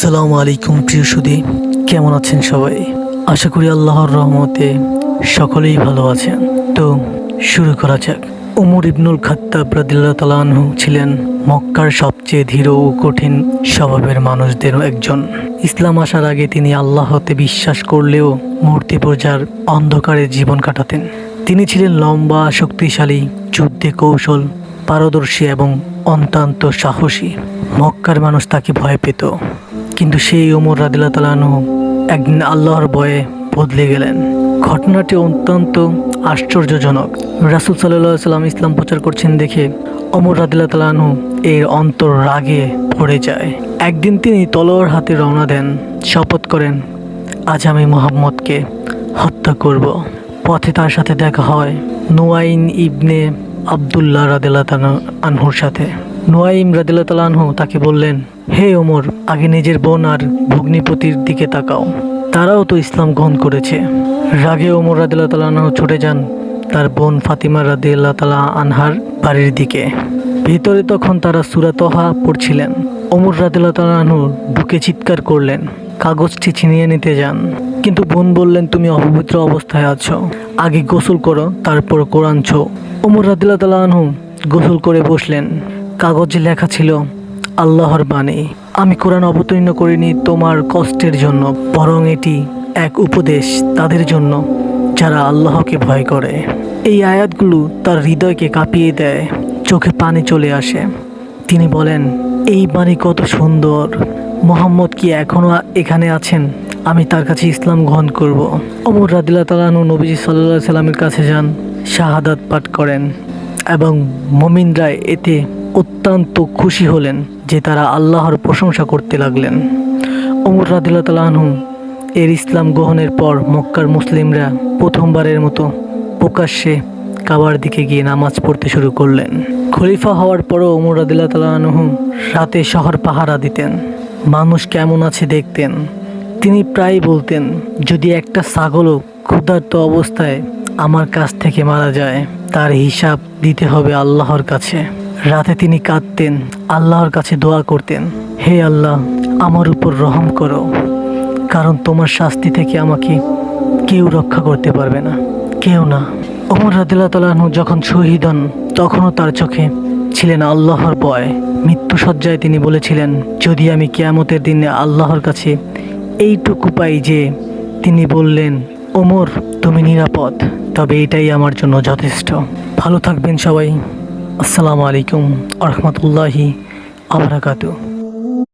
আসসালামু আলাইকুম প্রিয় সুধী, কেমন আছেন সবাই? আশা করি আল্লাহর রহমতে সকলেই ভালো আছেন। তো শুরু করা যাক। উমর ইবনুল খাত্তাব রাদিয়াল্লাহু তাআলা আনহু ছিলেন মক্কার সবচেয়ে ধীর ও কঠিন স্বভাবের মানুষদের একজন। ইসলাম আসার আগে তিনি আল্লাহতে বিশ্বাস করলেও মূর্তি পূজার অন্ধকারে জীবন কাটাতেন। তিনি ছিলেন লম্বা, শক্তিশালী, যুদ্ধে কৌশল পারদর্শী এবং অত্যন্ত সাহসী। মক্কার মানুষ তাকে ভয় পেত, কিন্তু সেই ওমর রাদিয়াল্লাহু তাআলা আনহু একদিন আল্লাহর ভয়ে বদলে গেলেন। ঘটনাটি অত্যন্ত আশ্চর্যজনক। রাসূল সাল্লাল্লাহু আলাইহি সাল্লাম ইসলাম প্রচার করছেন দেখে ওমর রাদিয়াল্লাহু তাআলা আনহু এর অন্তর রাগে ভরে যায়। একদিন তিনি তলোয়ার হাতে রওনা দেন, শপথ করেন, আজ আমি মুহাম্মদকে হত্যা করব। পথে তার সাথে দেখা হয় নুয়াইম ইবনে আব্দুল্লাহ রাদিয়াল্লাহু তাআলা আনহুর সাথে। নুয়াইম রাদিয়াল্লাহু তাআলা আনহু তাকে বললেন, হে ওমর, আগে নিজের বোন আর ভগ্নিপতির দিকে তাকাও, তারাও তো ইসলাম গ্রহণ করেছে। রাগে ওমর রাদিয়াল্লাহু তাআলা আনহু ছুটে যান তার বোন ফাতিমা রাদিয়াল্লাহু তাআলা আনহার বাড়ির দিকে। ভিতরে তখন তারা সূরা তহা পড়ছিলেন। ওমর রাদিয়াল্লাহু তাআলা আনহু বুকে চিৎকার করলেন, কাগজটি ছিনিয়ে নিতে যান, কিন্তু বোন বললেন, তুমি অপবিত্র অবস্থায় আছো, আগে গোসল করো, তারপর কোরআন ছো। ওমর রাদিয়াল্লাহু তাআলা আনহু গোসল করে বসলেন। কাগজে লেখা ছিল, আল্লাহর বাণী, আমি কোরআন অবতীর্ণ করিনি তোমার কষ্টের জন্য, বরং এটি এক উপদেশ তাদের জন্য যারা আল্লাহকে ভয় করে। এই আয়াতগুলো তার হৃদয়কে কাঁপিয়ে দেয়, চোখে পানি চলে আসে। তিনি বলেন, এই বাণী কত সুন্দর! মুহাম্মদ কি এখনো এখানে আছেন? আমি তার কাছে ইসলাম গ্রহণ করব। ওমর রাদিয়াল্লাহু তাআলা আনহু নবীজি সাল্লাল্লাহু আলাইহি সাল্লামের কাছে যান, শাহাদাত পাঠ করেন এবং মুমিনরা এতে অত্যন্ত খুশি হলেন যে তারা আল্লাহর প্রশংসা করতে লাগলেন। ওমর রাদিয়াল্লাহু তাআলা আনহু এর ইসলাম গ্রহণের পর মক্কার মুসলিমরা প্রথমবারের মতো প্রকাশ্যে কাবার দিকে গিয়ে নামাজ পড়তে শুরু করলেন। খলিফা হওয়ার পরও ওমর রাদিয়াল্লাহু তাআলা আনহু রাতে শহর পাহারা দিতেন, মানুষ কেমন আছে দেখতেন। তিনি প্রায় বলতেন, যদি একটা ছাগলও ক্ষুধার্ত অবস্থায় আমার কাছ থেকে মারা যায়, তার হিসাব দিতে হবে আল্লাহর কাছে। রাতে তিনি কাঁদতেন, আল্লাহর কাছে দোয়া করতেন, হে আল্লাহ, আমার উপর রহম করো, কারণ তোমার শাস্তি থেকে আমাকে কেউ রক্ষা করতে পারবে না, কেউ না। ওমর রাদিয়াল্লাহু তাআলা আনহু যখন শহীদ হন, তখনও তার চোখে ছিলেন আল্লাহর ভয়। মৃত্যুসজ্জায় তিনি বলেছিলেন, যদি আমি কিয়ামতের দিনে আল্লাহর কাছে এইটুকু পাই যে তিনি বললেন, ওমর তুমি নিরাপদ, তবে এটাই আমার জন্য যথেষ্ট। ভালো থাকবেন সবাই। আসসালামু আলাইকুম ওয়া রাহমাতুল্লাহি ওয়া বারাকাতুহু।